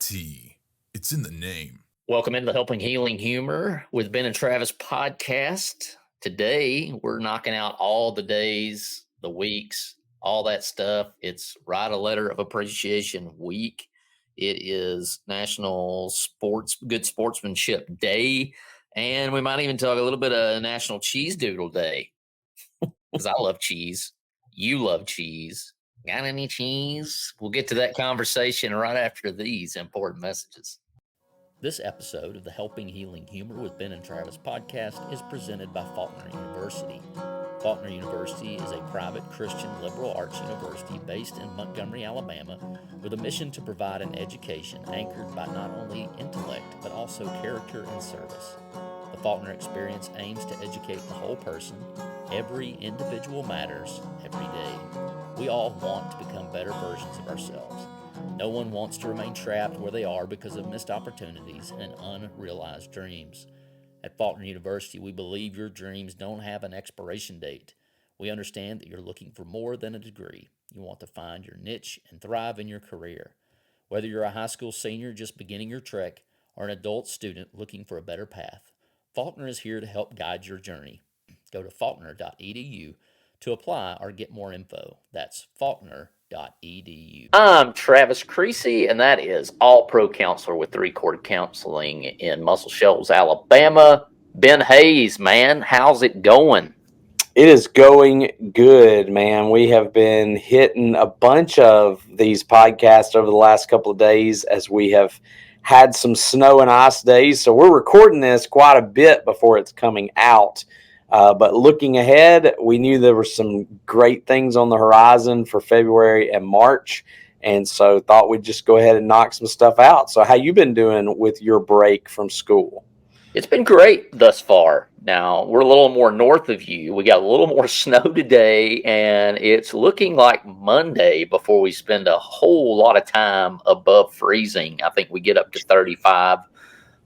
T. It's in the name. Welcome into the Helping Healing Humor with Ben and Travis podcast. Today, we're knocking out all the days, the weeks, all that stuff. It's Write a Letter of Appreciation Week. It is National Good Sportsmanship Day. And we might even talk a little bit of National Cheese Doodle Day. Because I love cheese. You love cheese. Got any cheese? We'll get to that conversation right after these important messages. This episode of the Helping Healing Humor with Ben and Travis podcast is presented by Faulkner University. Faulkner University is a private Christian liberal arts university based in Montgomery, Alabama, with a mission to provide an education anchored by not only intellect, but also character and service. The Faulkner experience aims to educate the whole person. Every individual matters every day. We all want to become better versions of ourselves. No one wants to remain trapped where they are because of missed opportunities and unrealized dreams. At Faulkner University, we believe your dreams don't have an expiration date. We understand that you're looking for more than a degree. You want to find your niche and thrive in your career. Whether you're a high school senior just beginning your trek or an adult student looking for a better path, Faulkner is here to help guide your journey. Go to faulkner.edu to apply or get more info. That's faulkner.edu. I'm Travis Creasy, and that is all-pro counselor with 3-Chord Counseling in Muscle Shoals, Alabama. Ben Hayes, man, how's it going? It is going good, man. We have been hitting a bunch of these podcasts over the last couple of days as we have had some snow and ice days. So we're recording this quite a bit before it's coming out. But looking ahead, we knew there were some great things on the horizon for February and March, and so thought we'd just go ahead and knock some stuff out. So how you been doing with your break from school? It's been great thus far. Now, we're a little more north of you. We got a little more snow today, and it's looking like Monday before we spend a whole lot of time above freezing. I think we get up to 35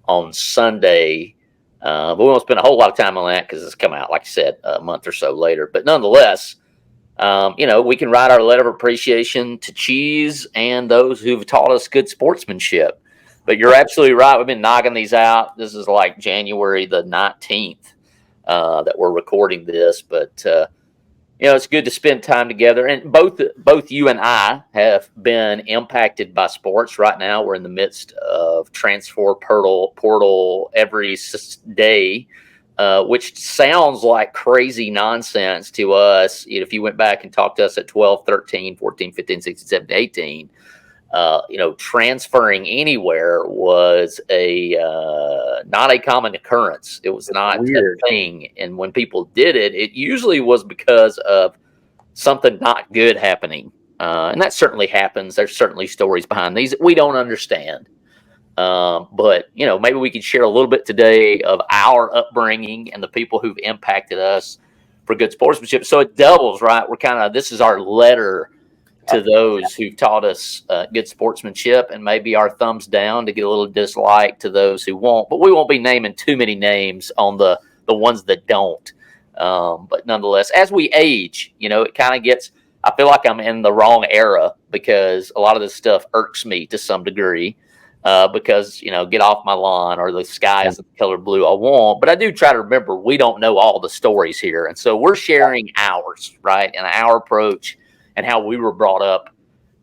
on Sunday. But we won't spend a whole lot of time on that because it's come out, like I said, a month or so later. But nonetheless, we can write our letter of appreciation to cheese and those who've taught us good sportsmanship. But you're absolutely right. We've been knocking these out. This is like January the 19th that we're recording this. But, it's good to spend time together. And both you and I have been impacted by sports. Right now, we're in the midst of transfer portal every day, which sounds like crazy nonsense to us. If you went back and talked to us at 12, 13, 14, 15, 16, 17, 18, transferring anywhere was not a common occurrence. It was not a thing. And when people did it, it usually was because of something not good happening. And that certainly happens. There's certainly stories behind these that we don't understand. But maybe we could share a little bit today of our upbringing and the people who've impacted us for good sportsmanship. So it doubles, right? This is our letter to those who've taught us good sportsmanship, and maybe our thumbs down to get a little dislike to those who won't. But we won't be naming too many names on the ones that don't. But nonetheless, as we age, it kind of gets, I feel like I'm in the wrong era because a lot of this stuff irks me to some degree because, get off my lawn, or the sky isn't the color blue I want. But I do try to remember we don't know all the stories here. And so we're sharing ours, right, and our approach and how we were brought up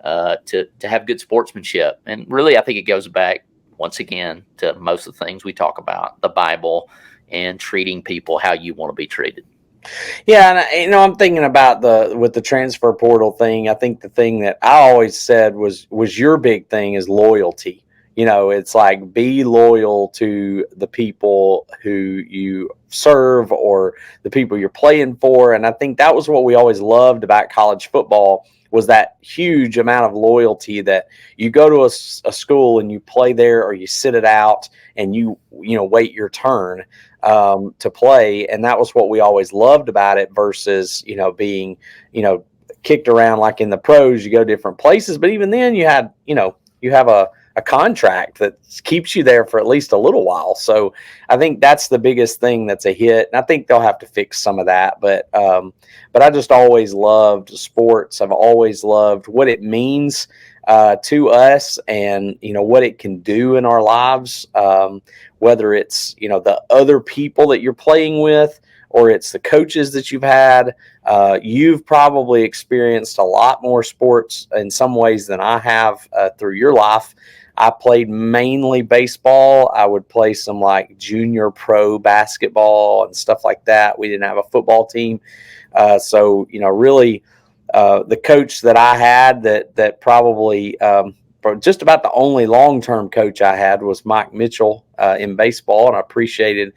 to have good sportsmanship. And really, I think it goes back, once again, to most of the things we talk about, the Bible and treating people how you want to be treated. Yeah, and I'm thinking about with the transfer portal thing. I think the thing that I always said was your big thing is loyalty. It's like, be loyal to the people who you serve or the people you're playing for. And I think that was what we always loved about college football, was that huge amount of loyalty that you go to a school and you play there, or you sit it out and you wait your turn to play. And that was what we always loved about it versus, being, kicked around like in the pros. You go different places, but even then you have a contract that keeps you there for at least a little while. So I think that's the biggest thing that's a hit. And I think they'll have to fix some of that. But I just always loved sports. I've always loved what it means to us, and what it can do in our lives, whether it's the other people that you're playing with, or it's the coaches that you've had. You've probably experienced a lot more sports in some ways than I have through your life. I played mainly baseball. I would play some like junior pro basketball and stuff like that. We didn't have a football team. So, really, the coach that I had that probably just about the only long-term coach I had was Mike Mitchell in baseball, and I appreciated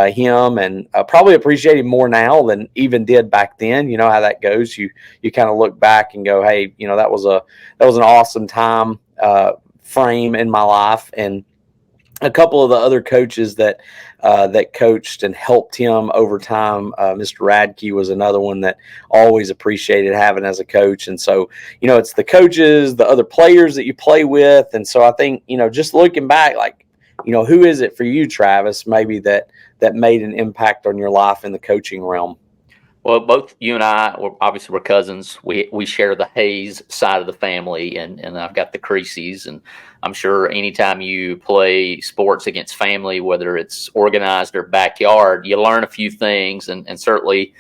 him, and probably appreciate him more now than even did back then. You know how that goes. You kind of look back and go, hey, that was an awesome time frame in my life. And a couple of the other coaches that coached and helped him over time, Mr. Radke was another one that always appreciated having as a coach. And so, it's the coaches, the other players that you play with. And so I think, just looking back, like, who is it for you, Travis, maybe that made an impact on your life in the coaching realm? Well, both you and I, we're cousins. We share the Hayes side of the family, and I've got the Creasy's. And I'm sure anytime you play sports against family, whether it's organized or backyard, you learn a few things. And certainly,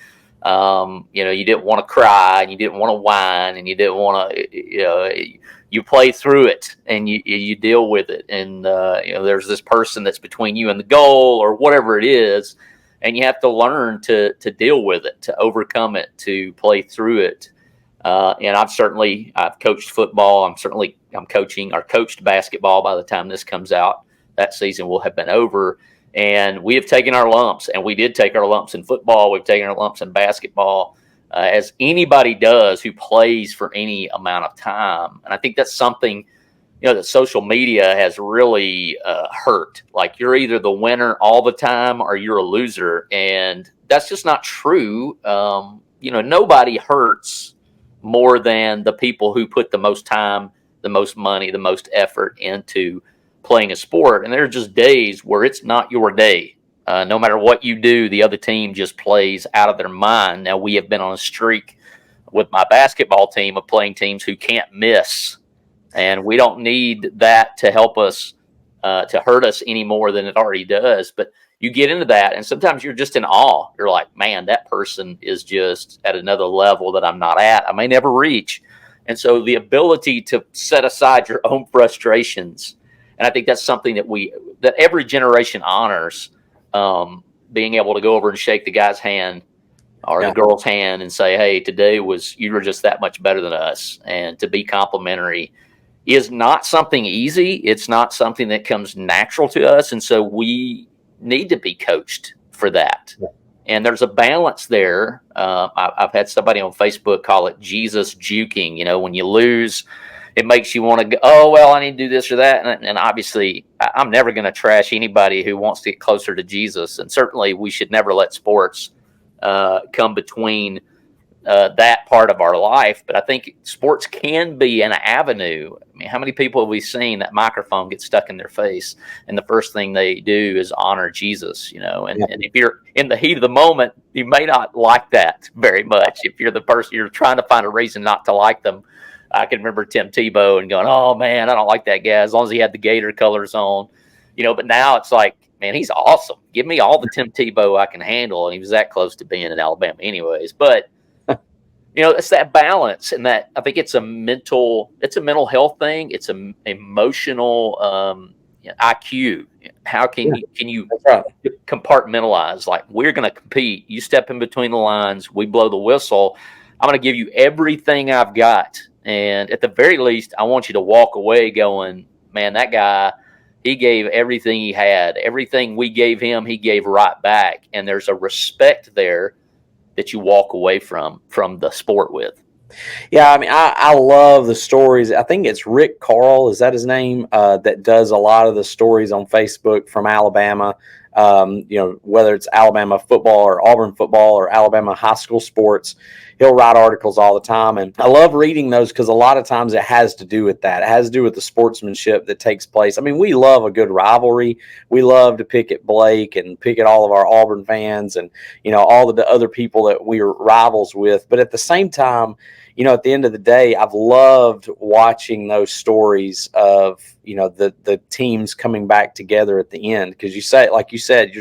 you didn't want to cry, and you didn't want to whine, and you didn't want to, you play through it, and you deal with it. And, there's this person that's between you and the goal or whatever it is. And you have to learn to deal with it, to overcome it, to play through it. And I've coached football. I'm coaching or coached basketball by the time this comes out. That season will have been over. And we have taken our lumps, and we did take our lumps in football. We've taken our lumps in basketball, as anybody does who plays for any amount of time. And I think that's something that social media has really hurt. Like, you're either the winner all the time or you're a loser. And that's just not true. Nobody hurts more than the people who put the most time, the most money, the most effort into playing a sport. And there are just days where it's not your day. No matter what you do, the other team just plays out of their mind. Now, we have been on a streak with my basketball team of playing teams who can't miss. And we don't need that to help us, to hurt us any more than it already does. But you get into that, and sometimes you're just in awe. You're like, man, that person is just at another level that I'm not at. I may never reach. And so the ability to set aside your own frustrations, and I think that's something that every generation honors, being able to go over and shake the guy's hand or the girl's hand and say, hey, you were just that much better than us. And to be complimentary is not something easy. It's not something that comes natural to us. And so we need to be coached for that. Yeah. And there's a balance there. I've had somebody on Facebook call it Jesus juking. When you lose, it makes you want to go, oh, well, I need to do this or that. And obviously, I'm never going to trash anybody who wants to get closer to Jesus. And certainly we should never let sports come between that part of our life. But I think sports can be an avenue. I mean, how many people have we seen that microphone get stuck in their face, and the first thing they do is honor Jesus, and if you're in the heat of the moment, you may not like that very much. If you're the person, you're trying to find a reason not to like them. I can remember Tim Tebow and going, oh man, I don't like that guy, as long as he had the Gator colors on, but now it's like, man, he's awesome. Give me all the Tim Tebow I can handle. And he was that close to being in Alabama anyways. But it's that balance, and that I think it's a mental health thing. It's an emotional IQ. How can you compartmentalize? Like, we're going to compete. You step in between the lines. We blow the whistle. I'm going to give you everything I've got. And at the very least, I want you to walk away going, man, that guy, he gave everything he had. Everything we gave him, he gave right back. And there's a respect there that you walk away from the sport with. Yeah, I mean, I love the stories. I think it's Rick Carl, is that his name, that does a lot of the stories on Facebook from Alabama, whether it's Alabama football or Auburn football or Alabama high school sports. He'll write articles all the time. And I love reading those because a lot of times it has to do with that. It has to do with the sportsmanship that takes place. I mean, we love a good rivalry. We love to pick at Blake and pick at all of our Auburn fans and, all of the other people that we're rivals with. But at the same time, at the end of the day, I've loved watching those stories of, the teams coming back together at the end. Because like you said,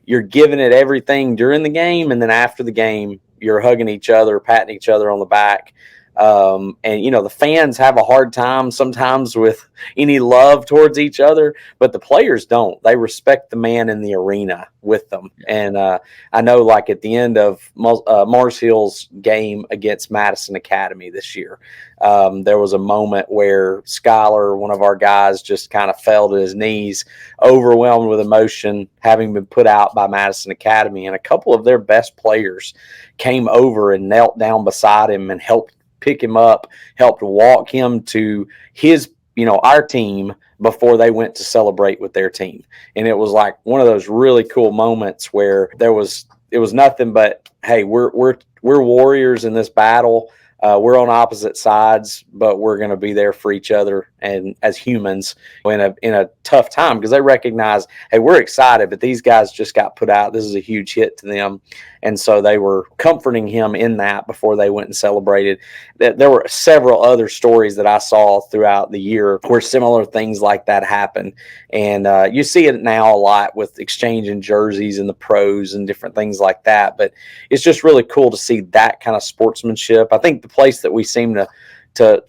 you're giving it everything during the game. And then after the game, you're hugging each other, patting each other on the back. And the fans have a hard time sometimes with any love towards each other, but the players don't. They respect the man in the arena with them. And I know, like at the end of Mars Hill's game against Madison Academy this year, there was a moment where Skylar, one of our guys, just kind of fell to his knees, overwhelmed with emotion, having been put out by Madison Academy. And a couple of their best players came over and knelt down beside him and helped pick him up, helped walk him to his, our team before they went to celebrate with their team. And it was like one of those really cool moments where it was nothing but, hey, we're warriors in this battle. We're on opposite sides, but we're going to be there for each other and as humans in a tough time, because they recognize, hey, we're excited, but these guys just got put out. This is a huge hit to them. And so they were comforting him in that before they went and celebrated. There were several other stories that I saw throughout the year where similar things like that happen. And you see it now a lot with exchanging jerseys and the pros and different things like that. But it's just really cool to see that kind of sportsmanship. I think the place that we seem to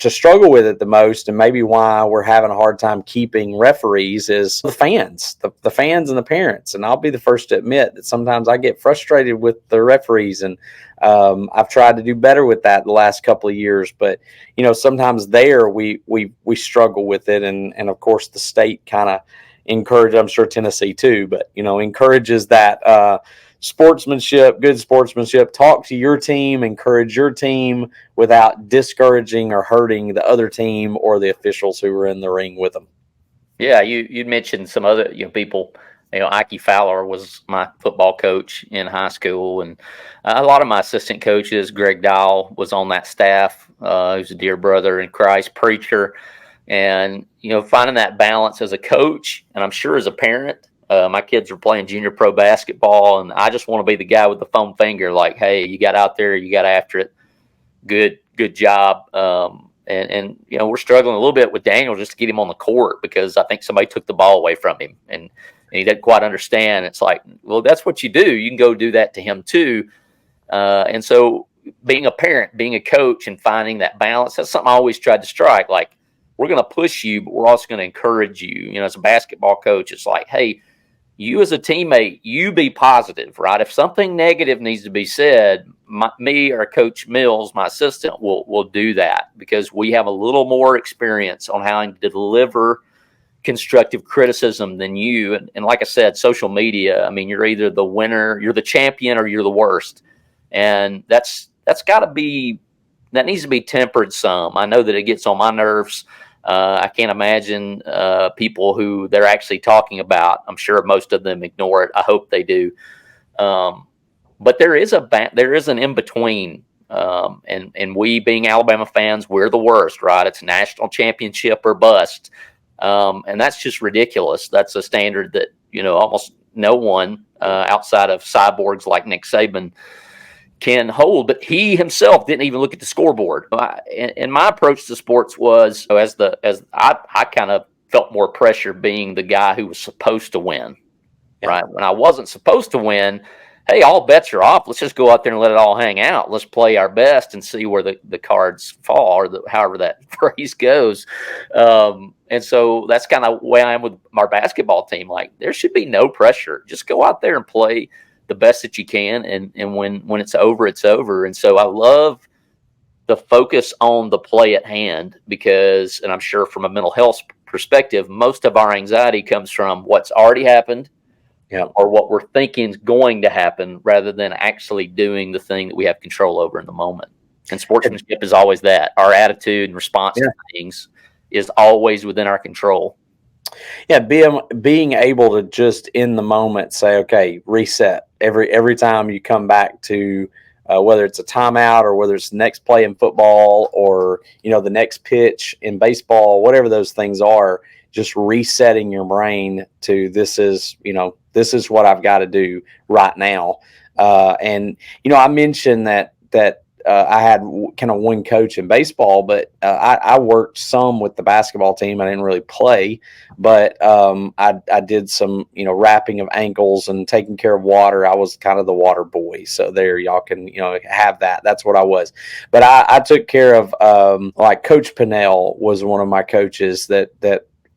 struggle with it the most, and maybe why we're having a hard time keeping referees, is the fans, the fans and the parents. And I'll be the first to admit that sometimes I get frustrated with the referees, and I've tried to do better with that the last couple of years. But sometimes we struggle with it, and of course the state kind of encourages. I'm sure Tennessee too, but encourages that. Good sportsmanship, talk to your team, encourage your team without discouraging or hurting the other team or the officials who were in the ring with them. Yeah, you mentioned some other people. Ike Fowler was my football coach in high school, and a lot of my assistant coaches. Greg Dial was on that staff. Who's a dear brother in Christ, preacher, and finding that balance as a coach, and I'm sure as a parent. My kids are playing junior pro basketball, and I just want to be the guy with the foam finger, like, hey, you got out there, you got after it. Good job. And we're struggling a little bit with Daniel just to get him on the court, because I think somebody took the ball away from him, and he doesn't quite understand. It's like, well, that's what you do. You can go do that to him too. And so being a parent, being a coach, and finding that balance, that's something I always tried to strike. Like, we're going to push you, but we're also going to encourage you. As a basketball coach, it's like, hey, you as a teammate, you be positive, right? If something negative needs to be said, me or Coach Mills, my assistant, will do that, because we have a little more experience on how to deliver constructive criticism than you. And like I said, social media, you're either the winner, you're the champion, or you're the worst. And that's got to be, that needs to be tempered some. I know that it gets on my nerves. I can't imagine people who they're actually talking about. I'm sure most of them ignore it. I hope they do. But there is an in between. And we, being Alabama fans, we're the worst, right? It's national championship or bust. And that's just ridiculous. That's a standard that, almost no one outside of cyborgs like Nick Saban can hold, but he himself didn't even look at the scoreboard. And my approach to sports was, as I kind of felt more pressure being the guy who was supposed to win, right? When I wasn't supposed to win, hey, all bets are off. Let's just go out there and let it all hang out. Let's play our best and see where the cards fall, or however that phrase goes. And so that's kind of the way I am with our basketball team. Like, there should be no pressure. Just go out there and play the best that you can, and when it's over, it's over. And so I love the focus on the play at hand, because, and I'm sure from a mental health perspective, most of our anxiety comes from what's already happened, or what we're thinking is going to happen, rather than actually doing the thing that we have control over in the moment. And sportsmanship is always that. Our attitude and response to things is always within our control. Yeah, being able to just in the moment say, okay, reset. Every time you come back to whether it's a timeout, or whether it's the next play in football, or the next pitch in baseball, whatever those things are, just resetting your brain to this is what I've got to do right now. And I mentioned that I had kind of one coach in baseball, but I worked some with the basketball team. I didn't really play, but I did some, wrapping of ankles and taking care of water. I was kind of the water boy. So there, y'all can, have that. That's what I was. But I took care of, like Coach Pinnell was one of my coaches that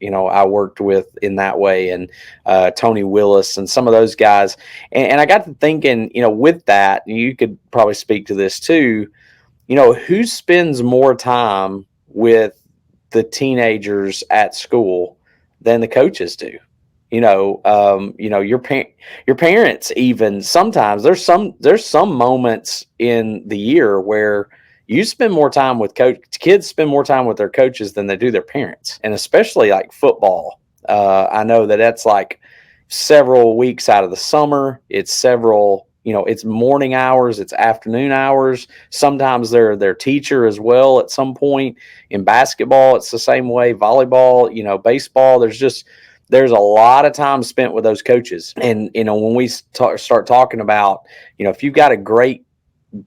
I worked with in that way, and Tony Willis and some of those guys. And I got to thinking, with that, you could probably speak to this too, who spends more time with the teenagers at school than the coaches do? Your parents, even sometimes there's some moments in the year where you spend more time with kids spend more time with their coaches than they do their parents. And especially like football. I know that's like several weeks out of the summer. It's several, it's morning hours, it's afternoon hours. Sometimes they're their teacher as well at some point. In basketball, it's the same way. Volleyball, baseball, there's a lot of time spent with those coaches. And, when we start talking about, if you've got a great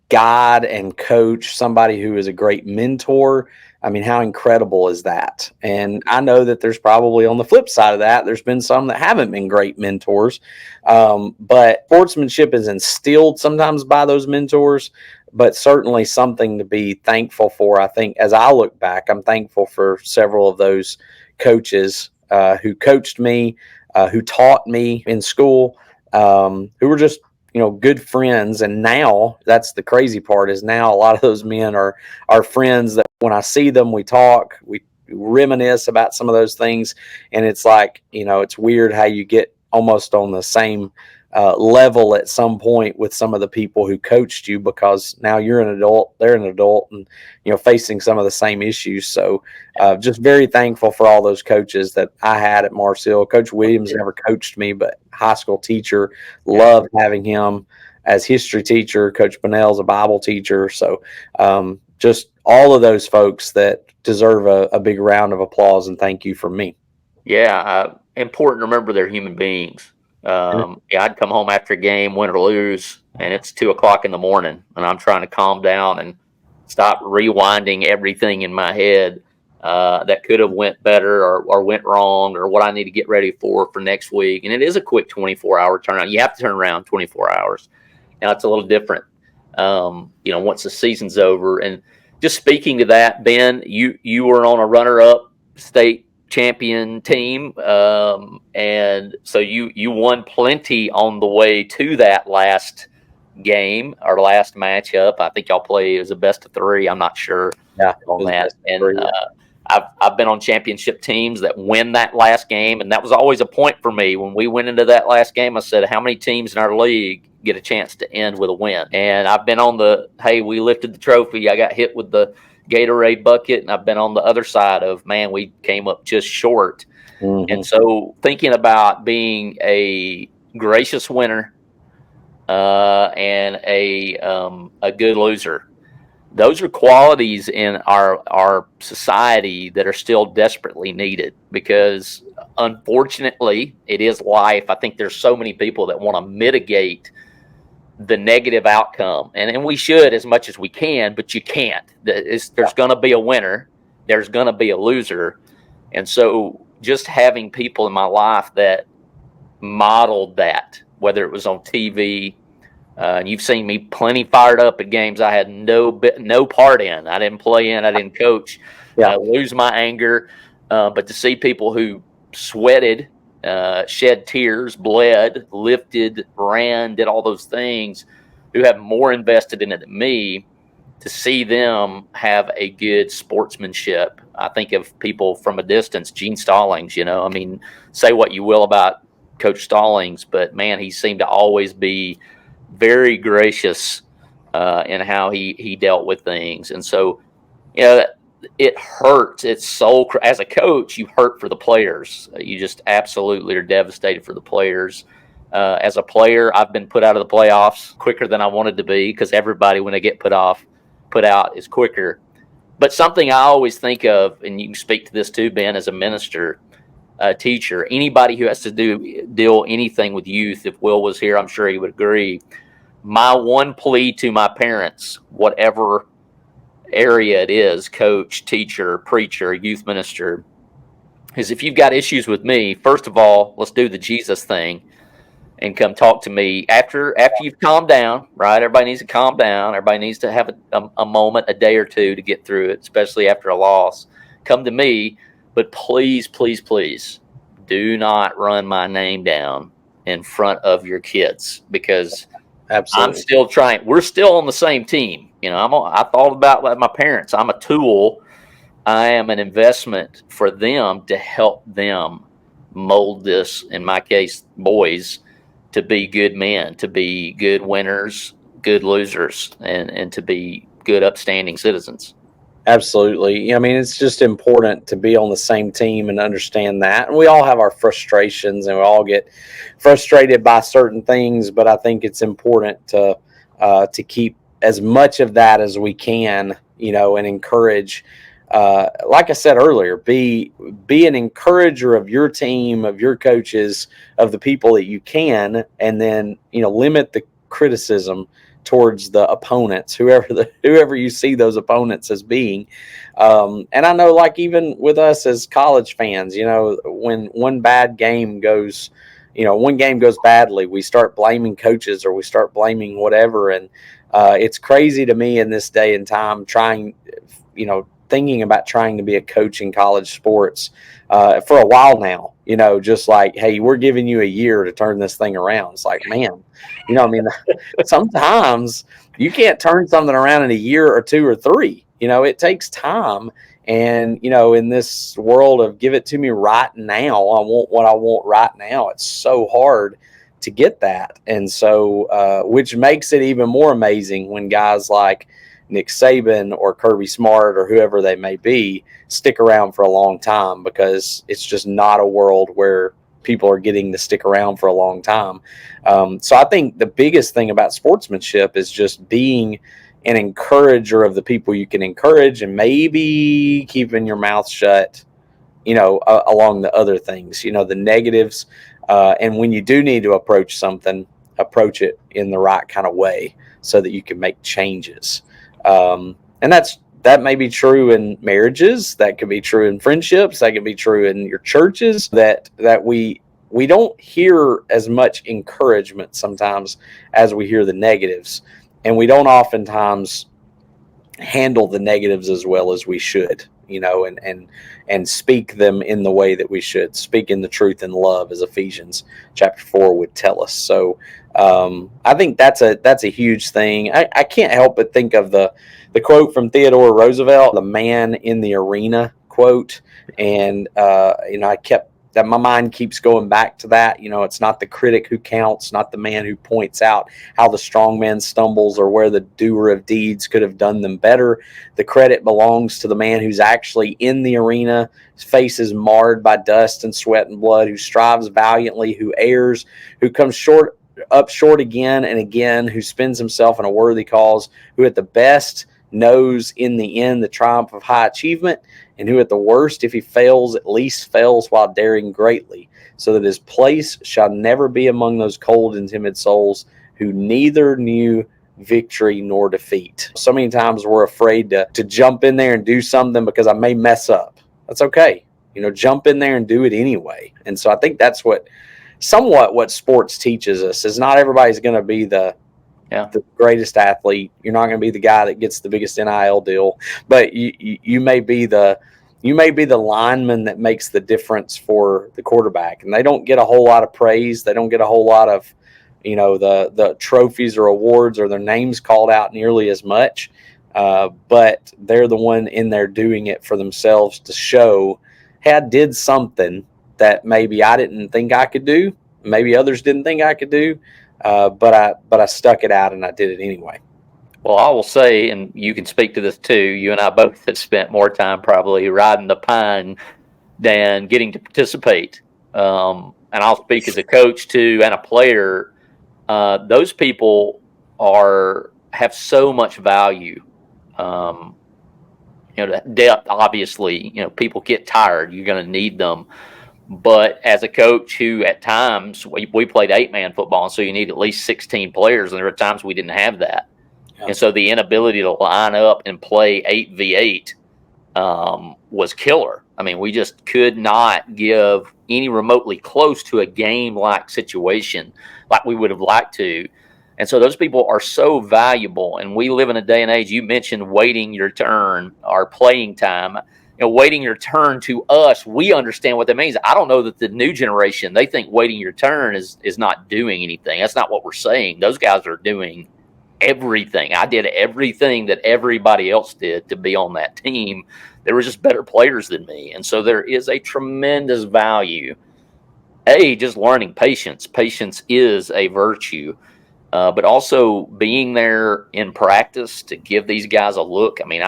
guide and coach, somebody who is a great mentor, I mean, how incredible is that? And I know that there's probably on the flip side of that, there's been some that haven't been great mentors. But sportsmanship is instilled sometimes by those mentors, but certainly something to be thankful for. I think as I look back, I'm thankful for several of those coaches who coached me, who taught me in school, who were just good friends. And now that's the crazy part, is now a lot of those men are friends that when I see them, we talk, we reminisce about some of those things. And it's like, it's weird how you get almost on the same level at some point with some of the people who coached you, because now you're an adult, they're an adult, and facing some of the same issues. So just very thankful for all those coaches that I had at Marcel. Coach Williams never coached me, but high school teacher, loved having him as history teacher. Coach Pinnell's a Bible teacher. So just all of those folks that deserve a big round of applause and thank you from me. Yeah, important to remember they're human beings. I'd come home after a game, win or lose, and it's 2:00 in the morning, and I'm trying to calm down and stop rewinding everything in my head that could have went better or went wrong, or what I need to get ready for next week. And it is a quick 24-hour turnaround. You have to turn around 24 hours. Now it's a little different, once the season's over. And just speaking to that, Ben, you were on a runner-up state champion team, and so you won plenty on the way to that last game or last matchup. I think y'all played as a best of 3. I'm not sure on that. And I've been on championship teams that win that last game, and that was always a point for me. When we went into that last game, I said, how many teams in our league get a chance to end with a win? And I've been on hey, we lifted the trophy. I got hit with the Gatorade bucket, and I've been on the other side of, man, we came up just short. Mm-hmm. And so thinking about being a gracious winner and a good loser, those are qualities in our society that are still desperately needed, because unfortunately it is life. I think there's so many people that want to mitigate the negative outcome, and we should as much as we can, but you can't. There's going to be a winner, there's going to be a loser. And so just having people in my life that modeled that, whether it was on TV, and you've seen me plenty fired up at games I had no part in, I didn't play in, I didn't coach, lose my anger, but to see people who sweated, shed tears, bled, lifted, ran, did all those things, who have more invested in it than me, to see them have a good sportsmanship. I think of people from a distance, Gene Stallings, I mean, say what you will about Coach Stallings, but man, he seemed to always be very gracious in how he dealt with things. And so, it hurts. It's so, as a coach, you hurt for the players. You just absolutely are devastated for the players. As a player, I've been put out of the playoffs quicker than I wanted to be, because everybody, when they get put out, is quicker. But something I always think of, and you can speak to this too, Ben, as a minister, teacher, anybody who has to deal anything with youth, if Will was here, I'm sure he would agree. my one plea to my parents, whatever area it is, coach, teacher, preacher, youth minister, is if you've got issues with me, first of all, let's do the Jesus thing and come talk to me after you've calmed down, right? Everybody needs to calm down. Everybody needs to have a moment, a day or two to get through it, especially after a loss. Come to me, but please, please, please do not run my name down in front of your kids, because Absolutely. I'm still trying. We're still on the same team. I thought about my parents. I'm a tool. I am an investment for them to help them mold this, in my case, boys, to be good men, to be good winners, good losers, and to be good, upstanding citizens. Absolutely. I mean, it's just important to be on the same team and understand that. And we all have our frustrations and we all get frustrated by certain things, but I think it's important to keep as much of that as we can, and encourage. Like I said earlier, be an encourager of your team, of your coaches, of the people that you can, and then limit the criticism towards the opponents, whoever you see those opponents as being. And I know, like, even with us as college fans, when one bad game goes, one game goes badly, we start blaming coaches or we start blaming whatever. And it's crazy to me in this day and time thinking about trying to be a coach in college sports for a while now, just like, hey, we're giving you a year to turn this thing around. It's like, man, sometimes you can't turn something around in a year or two or three. It takes time. And, in this world of give it to me right now, I want what I want right now. It's so hard to get that. And so, which makes it even more amazing when guys like Nick Saban or Kirby Smart or whoever they may be stick around for a long time, because it's just not a world where people are getting to stick around for a long time. So I think the biggest thing about sportsmanship is just being an encourager of the people you can encourage, and maybe keeping your mouth shut, along the other things, the negatives. And when you do need to approach something, approach it in the right kind of way so that you can make changes. And that may be true in marriages. That could be true in friendships. That could be true in your churches. That we don't hear as much encouragement sometimes as we hear the negatives, and we don't oftentimes handle the negatives as well as we should. And speak them in the way that we should. Speak in the truth and love, as Ephesians chapter 4 would tell us. So I think that's a huge thing. I can't help but think of the quote from Theodore Roosevelt, the man in the arena quote. And, my mind keeps going back to that. It's not the critic who counts, not the man who points out how the strong man stumbles or where the doer of deeds could have done them better. The credit belongs to the man who's actually in the arena, his face is marred by dust and sweat and blood, who strives valiantly, who errs, who comes short again and again, who spends himself in a worthy cause, who at the best knows in the end the triumph of high achievement, and who at the worst, if he fails, at least fails while daring greatly, so that his place shall never be among those cold and timid souls who neither knew victory nor defeat. So many times we're afraid to jump in there and do something because I may mess up. That's okay. Jump in there and do it anyway. And so I think that's somewhat what sports teaches us, is not everybody's going to be the greatest athlete. You're not going to be the guy that gets the biggest NIL deal, but you may be the lineman that makes the difference for the quarterback. And they don't get a whole lot of praise. They don't get a whole lot of, the trophies or awards or their names called out nearly as much. But they're the one in there doing it for themselves to show, hey, I did something that maybe I didn't think I could do. Maybe others didn't think I could do. But I stuck it out and I did it anyway. Well, I will say, and you can speak to this too, you and I both have spent more time probably riding the pine than getting to participate. And I'll speak as a coach too and a player. Those people have so much value. Depth, obviously, people get tired. You're going to need them. But as a coach who at times we played 8-man football, and so you need at least 16 players, and there were times we didn't have that. Yeah. And so the inability to line up and play 8v8 was killer. I mean, we just could not give any remotely close to a game-like situation like we would have liked to. And so those people are so valuable. And we live in a day and age, you mentioned waiting your turn or playing time. Waiting your turn to us, we understand what that means. I don't know that the new generation, they think waiting your turn is not doing anything. That's not what we're saying. Those guys are doing everything. I did everything that everybody else did to be on that team. They were just better players than me. And so there is a tremendous value. Just learning patience. Patience is a virtue. But also being there in practice to give these guys a look. I mean,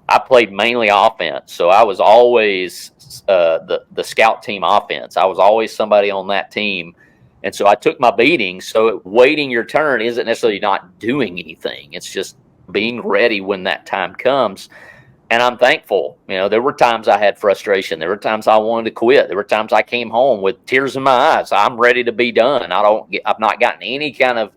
I played mainly offense, so I was always the scout team offense. I was always somebody on that team. And so I took my beating. So waiting your turn isn't necessarily not doing anything. It's just being ready when that time comes. And I'm thankful. There were times I had frustration. There were times I wanted to quit. There were times I came home with tears in my eyes. I'm ready to be done. I've not gotten any kind of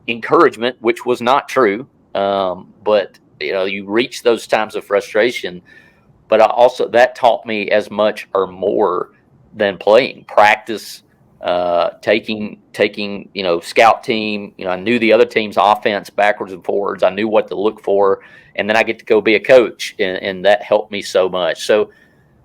encouragement, which was not true. But you reach those times of frustration. But also that taught me as much or more than playing. Practice, taking scout team. I knew the other team's offense backwards and forwards. I knew what to look for, and then I get to go be a coach, and that helped me so much. So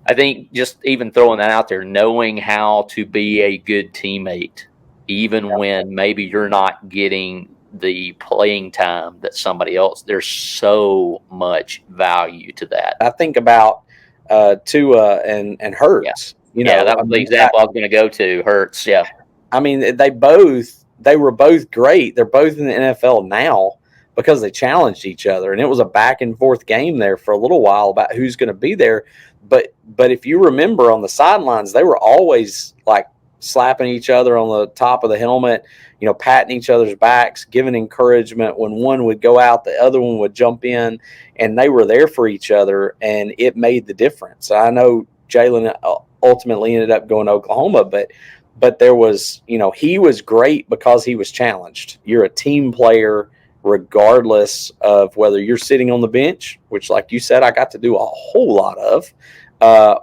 I think just even throwing that out there, knowing how to be a good teammate, even when maybe you're not getting the playing time that somebody else, there's so much value to that. I think about Tua and Hurts. Yeah. That was the example I was going to go to. Hurts. Yeah. I mean, they were both great. They're both in the NFL now because they challenged each other, and it was a back and forth game there for a little while about who's going to be there. But if you remember on the sidelines, they were always like slapping each other on the top of the helmet, patting each other's backs, giving encouragement. When one would go out, the other one would jump in, and they were there for each other, and it made the difference. I know Jalen ultimately ended up going to Oklahoma, but there was, he was great because he was challenged. You're a team player regardless of whether you're sitting on the bench, which, like you said, I got to do a whole lot of,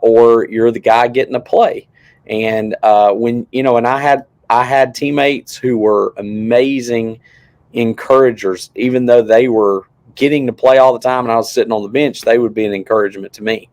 or you're the guy getting to play. And when and I had teammates who were amazing encouragers. Even though they were getting to play all the time and I was sitting on the bench, they would be an encouragement to me.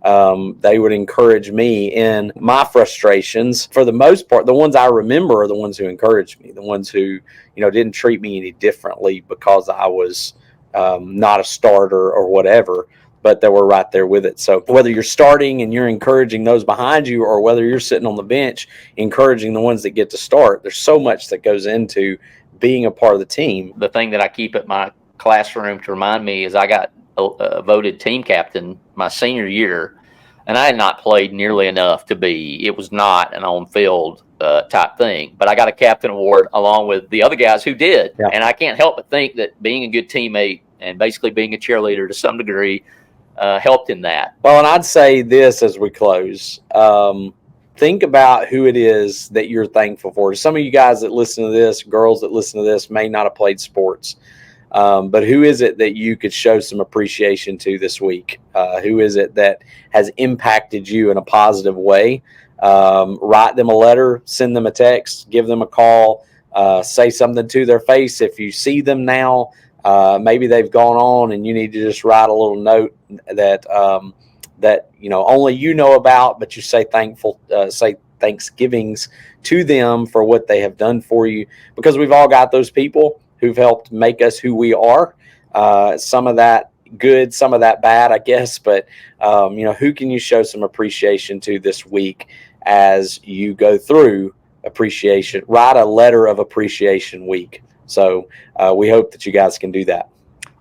They would encourage me in my frustrations. For the most part, the ones I remember are the ones who encouraged me, the ones who didn't treat me any differently because I was not a starter or whatever, but they were right there with it. So whether you're starting and you're encouraging those behind you, or whether you're sitting on the bench encouraging the ones that get to start, there's so much that goes into being a part of the team. The thing that I keep at my classroom to remind me is I got voted team captain my senior year, and I had not played nearly enough to be. It was not an on-field type thing, but I got a captain award along with the other guys who did. Yeah. And I can't help but think that being a good teammate and basically being a cheerleader to some degree helped in that. Well, and I'd say this as we close. Think about who it is that you're thankful for. Some of you guys that listen to this, girls that listen to this, may not have played sports. But who is it that you could show some appreciation to this week? Who is it that has impacted you in a positive way? Write them a letter, send them a text, give them a call, say something to their face. If you see them now, maybe they've gone on and you need to just write a little note that only you know about, but you say say Thanksgivings to them for what they have done for you, because we've all got those people who've helped make us who we are. Some of that good, some of that bad, I guess. But, who can you show some appreciation to this week as you go through appreciation? Write a letter of appreciation week. So we hope that you guys can do that.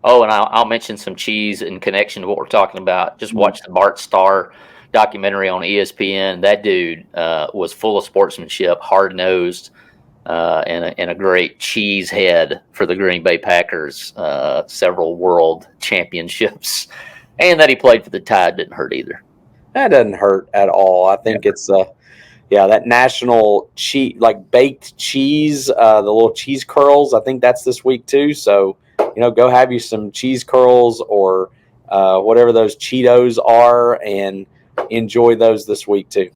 Oh, and I'll mention some cheese in connection to what we're talking about. Just watch the Bart Starr documentary on ESPN. That dude was full of sportsmanship, hard-nosed, and a great cheese head for the Green Bay Packers, several world championships, and that he played for the Tide didn't hurt either. That doesn't hurt at all. I think it's that national cheese, like baked cheese, the little cheese curls. I think that's this week too. So, go have you some cheese curls or whatever those Cheetos are, and enjoy those this week too.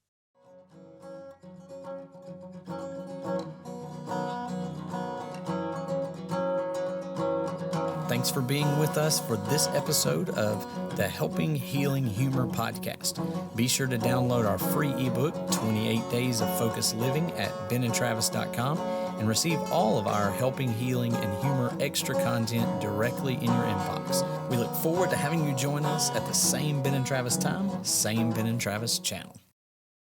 Thanks for being with us for this episode of the Helping Healing Humor podcast. Be sure to download our free ebook, 28 Days of Focused Living, at benandtravis.com and receive all of our Helping Healing and Humor extra content directly in your inbox. We look forward to having you join us at the same Ben and Travis time, same Ben and Travis channel.